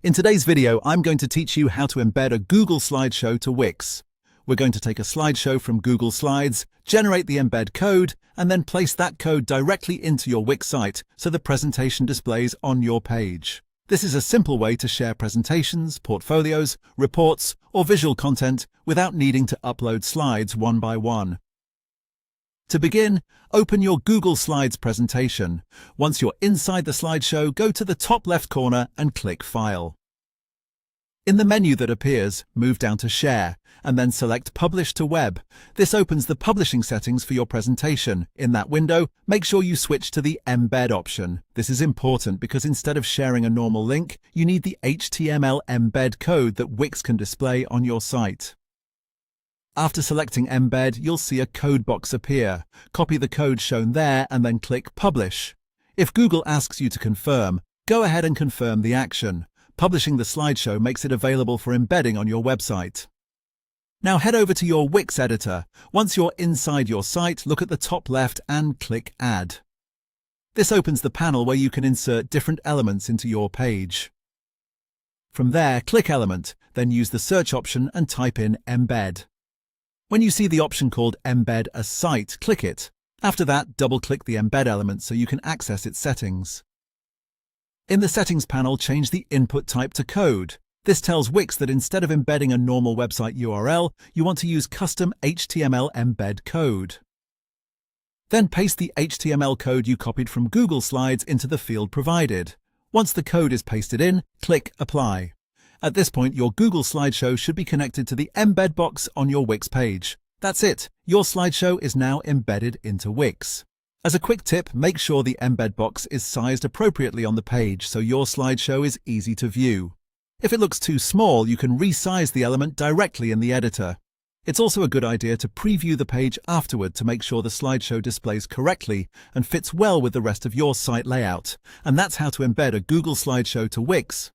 In today's video, I'm going to teach you how to embed a Google slideshow to Wix. We're going to take a slideshow from Google Slides, generate the embed code, and then place that code directly into your Wix site so the presentation displays on your page. This is a simple way to share presentations, portfolios, reports, or visual content without needing to upload slides one by one. To begin, open your Google Slides presentation. Once you're inside the slideshow, go to the top left corner and click File. In the menu that appears, move down to Share, and then select Publish to Web. This opens the publishing settings for your presentation. In that window, make sure you switch to the Embed option. This is important because instead of sharing a normal link, you need the HTML embed code that Wix can display on your site. After selecting Embed, you'll see a code box appear. Copy the code shown there and then click Publish. If Google asks you to confirm, go ahead and confirm the action. Publishing the slideshow makes it available for embedding on your website. Now head over to your Wix editor. Once you're inside your site, look at the top left and click Add. This opens the panel where you can insert different elements into your page. From there, click Element, then use the search option and type in Embed. When you see the option called Embed a Site, click it. After that, double-click the embed element so you can access its settings. In the Settings panel, change the input type to code. This tells Wix that instead of embedding a normal website URL, you want to use custom HTML embed code. Then paste the HTML code you copied from Google Slides into the field provided. Once the code is pasted in, click Apply. At this point, your Google slideshow should be connected to the embed box on your Wix page. That's it. Your slideshow is now embedded into Wix. As a quick tip, make sure the embed box is sized appropriately on the page so your slideshow is easy to view. If it looks too small, you can resize the element directly in the editor. It's also a good idea to preview the page afterward to make sure the slideshow displays correctly and fits well with the rest of your site layout. And that's how to embed a Google slideshow to Wix.